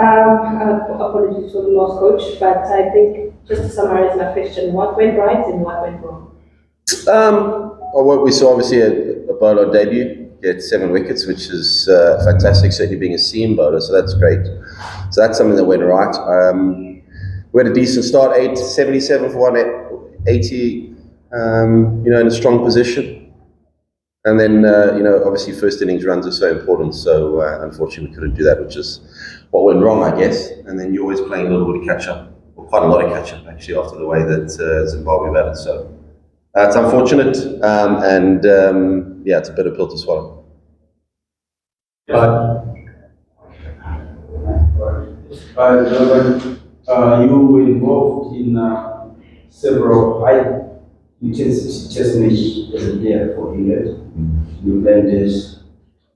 Apologies for the lost coach, but I think just to summarize my question, what went right and what went wrong? Well, what we saw obviously a bowler debut, get 7 wickets, which is fantastic, certainly being a seam bowler, so that's great. So that's something that went right. We had a decent start, 877 for 180, in a strong position. And then, obviously first innings runs are so important, so unfortunately we couldn't do that, which is what went wrong, I guess. And then you're always playing a little bit of catch-up, or quite a lot of catch-up actually, after the way that Zimbabwe batted. So it's unfortunate, it's a bitter pill to swallow. You were involved in several high-intensity test matches as a player for England. You played this.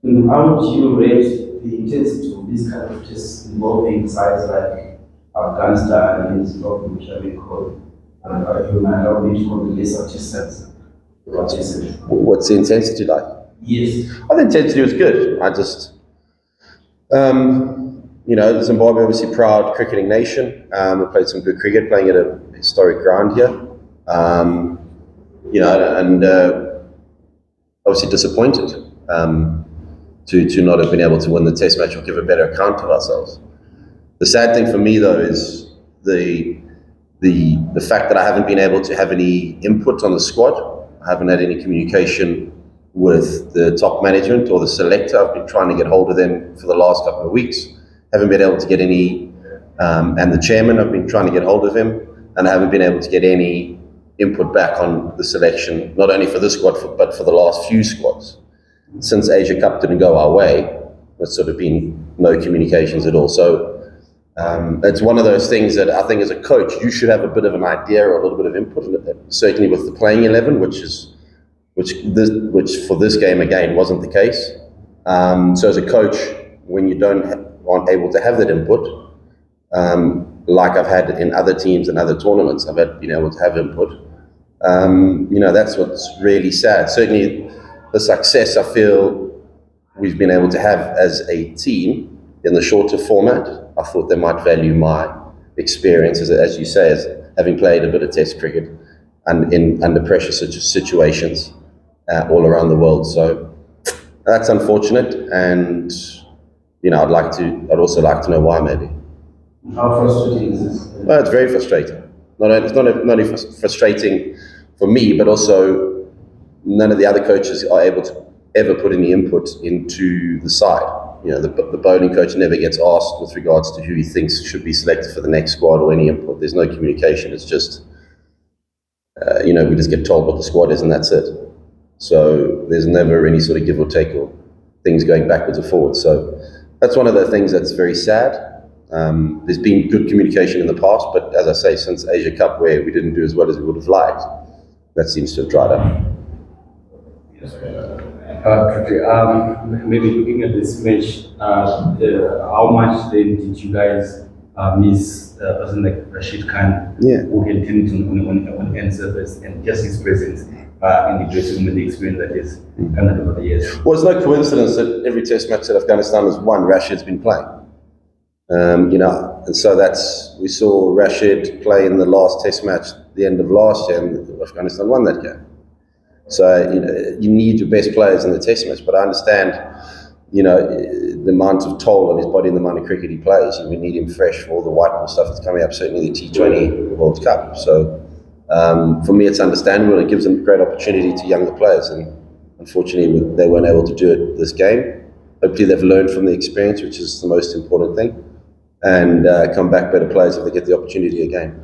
How do you rate the intensity of these kind of tests involving sides like Afghanistan and Zimbabwe, which have been called, you might have been called the lesser test sets? What's the intensity like? Yes. I think the intensity was good. I just, Zimbabwe obviously proud cricketing nation. We played some good cricket, playing at a historic ground here. Obviously disappointed to not have been able to win the test match or give a better account of ourselves. The sad thing for me though is the fact that I haven't been able to have any input on the squad. I haven't had any communication with the top management or the selector. I've been trying to get hold of them for the last couple of weeks. Haven't been able to get any, and the chairman, I've been trying to get hold of him, and I haven't been able to get any input back on the selection, not only for this squad, but for the last few squads. Since Asia Cup didn't go our way, there's sort of been no communications at all. So it's one of those things that I think as a coach, you should have a bit of an idea or a little bit of input in it. Certainly with the playing 11, which for this game again wasn't the case. So as a coach, when you aren't able to have that input, like I've had in other teams and other tournaments, I've been able to have input. That's what's really sad. Certainly the success I feel we've been able to have as a team in the shorter format, I thought they might value my experience, as you say, as having played a bit of test cricket and under pressure situations all around the world. So that's unfortunate, and I'd also like to know why, maybe. How frustrating is this? Well, it's very frustrating. It's not only frustrating for me, but also none of the other coaches are able to ever put any input into the side. The bowling coach never gets asked with regards to who he thinks should be selected for the next squad or any input. There's no communication. It's just, we just get told what the squad is and that's it. So there's never any sort of give or take or things going backwards or forwards. So that's one of the things that's very sad. There's been good communication in the past, but as I say, since Asia Cup, where we didn't do as well as we would have liked, that seems to have dried up. Maybe looking at this match, how much then did you guys miss a person like Rashid Khan, who can tend on end surface, and just his presence in the dressing room and the experience that is kind of over the years? Well, it's no coincidence that every test match that Afghanistan has won, Rashid's been playing. And so we saw Rashid play in the last test match at the end of last year, and Afghanistan won that game. So, you need your best players in the test match, but I understand, the amount of toll on his body and the amount of cricket he plays, and we need him fresh for all the white ball stuff that's coming up, certainly the T20 World Cup. So, for me, it's understandable. It gives them great opportunity to younger players, and unfortunately, they weren't able to do it this game. Hopefully, they've learned from the experience, which is the most important thing, and come back better players if they get the opportunity again.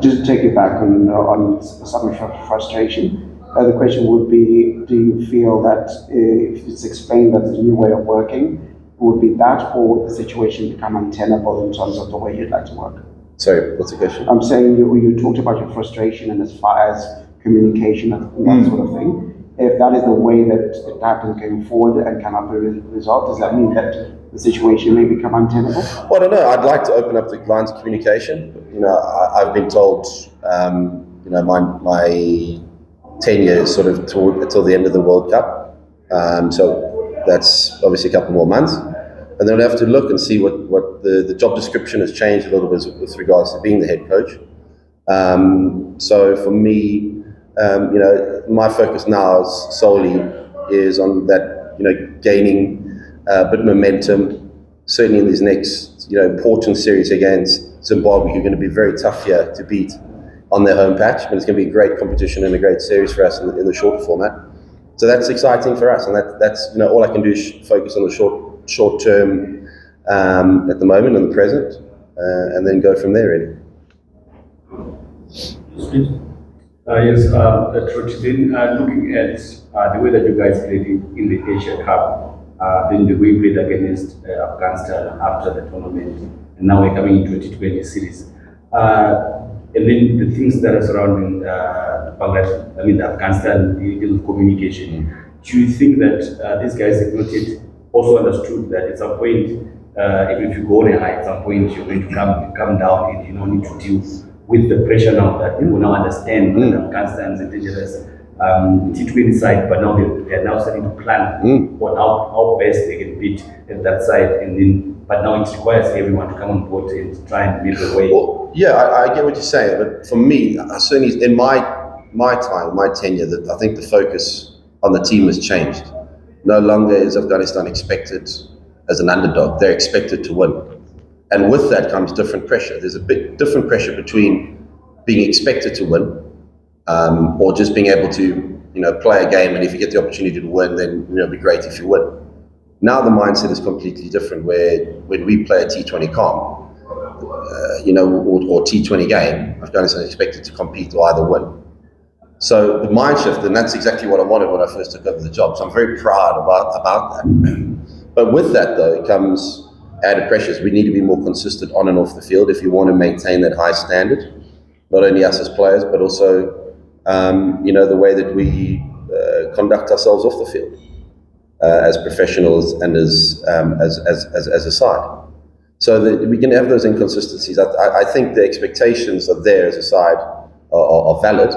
Just to take you back on some of your frustration, the question would be, do you feel that if it's explained that there's a new way of working, would be that, or would the situation become untenable in terms of the way you'd like to work? Sorry, what's the question? I'm saying you talked about your frustration and as far as communication and that sort of thing. If that is the way that it happens going forward and cannot be resolved, does that mean that the situation may become untenable? Well, I don't know. I'd like to open up the lines of communication. I've been told, my tenure is sort of until the end of the World Cup. So that's obviously a couple more months. And then we'll have to look and see what the job description has changed a little bit with regards to being the head coach. So for me, my focus now is on that, gaining a bit of momentum, certainly in these next, important series against Zimbabwe, who are going to be very tough here to beat on their home patch, but it's going to be a great competition and a great series for us in the shorter format. So that's exciting for us, and that's all I can do is focus on the short term at the moment and the present, and then go from there, really. Yes, then looking at the way that you guys played in the Asia Cup, then the way you played against Afghanistan after the tournament, and now we're coming into 2020 series. And then the things that are surrounding Bangladesh, the Afghanistan communication. Do you think that these guys have not yet also understood that at some point, even if you go on a high, at some point you're going to come down and you don't need to deal with the pressure now that people now understand that Afghanistan is a dangerous T20 side, but now they're now starting to plan for how best they can beat at that side, and then but now it requires everyone to come on board and try and make a way. Well, yeah, I get what you're saying, but for me, certainly in my time, my tenure, that I think the focus on the team has changed. No longer is Afghanistan expected as an underdog; they're expected to win, and with that comes different pressure. There's a bit different pressure between being expected to win or just being able to, play a game, and if you get the opportunity to win, then it'd be great if you win. Now the mindset is completely different, where when we play a T20 comp, or T20 game, Afghanistan is expected to compete or either win. So the mind shift, and that's exactly what I wanted when I first took over the job. So I'm very proud about that. But with that, though, it comes added pressures. We need to be more consistent on and off the field if you want to maintain that high standard. Not only us as players, but also the way that we conduct ourselves off the field as professionals and as a side. So that we can have those inconsistencies. I think the expectations are there as a side are valid,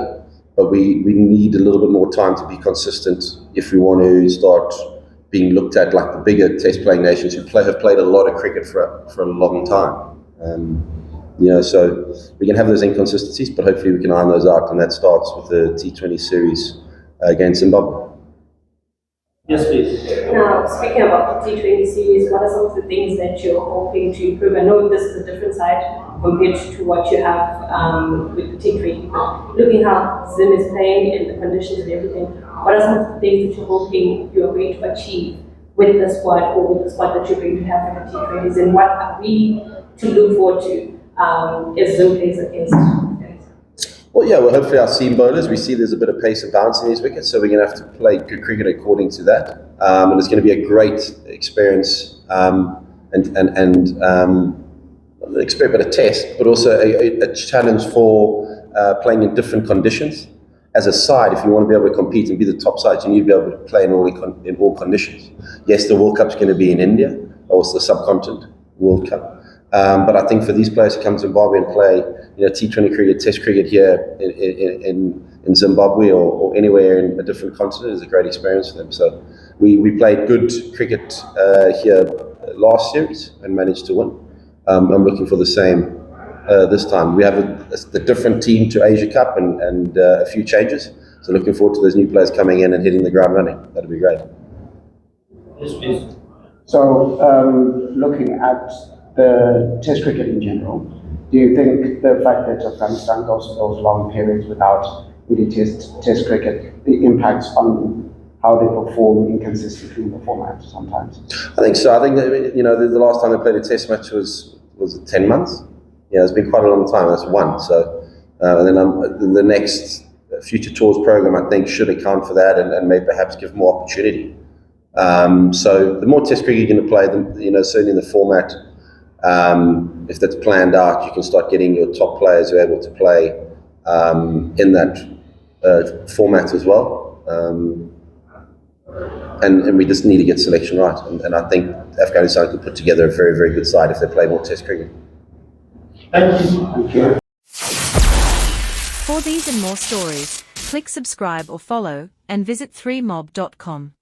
but we need a little bit more time to be consistent if we want to start being looked at like the bigger test playing nations who have played a lot of cricket for a long time. So we can have those inconsistencies, but hopefully we can iron those out, and that starts with the T20 series against Zimbabwe. Yes, please. Now, speaking about the T20 series, what are some of the things that you're hoping to improve? I know this is a different side compared to what you have with the T20, but looking how Zim is playing and the conditions and everything, what are some of the things that you're hoping you're going to achieve with the squad or with the squad that you're going to have in the T20s, and what are we to look forward to as Zim plays against Afghanistan? Well, hopefully our seam bowlers, we see there's a bit of pace and bounce in these wickets, so we're going to have to play good cricket according to that. And it's going to be a great experience but a test, but also a challenge for playing in different conditions. As a side, if you want to be able to compete and be the top side, you need to be able to play in all conditions. Yes, the World Cup's going to be in India, also the subcontinent World Cup. But I think for these players to come to Zimbabwe and play, T20 cricket, Test cricket here in Zimbabwe or anywhere in a different continent is a great experience for them. So we played good cricket here last series and managed to win. I'm looking for the same this time. We have a different team to Asia Cup and a few changes. So looking forward to those new players coming in and hitting the ground running. That'll be great. Yes, please. So, looking at the Test cricket in general, do you think the fact that Afghanistan goes for those long periods without really Test cricket, the impacts on how they perform inconsistently in the format sometimes? I think so. I think that, the last time they played a Test match was 10 months. Yeah, it's been quite a long time. That's one. So, and then the next Future Tours program, I think, should account for that and may perhaps give more opportunity. So the more Test cricket you're going to play, certainly in the format, if that's planned out, you can start getting your top players who are able to play in that format as well. And we just need to get selection right. And I think Afghanistan could put together a very, very good side if they play more Test cricket. Thank you. Thank you. For these and more stories, click subscribe or follow, and visit 3mob.com.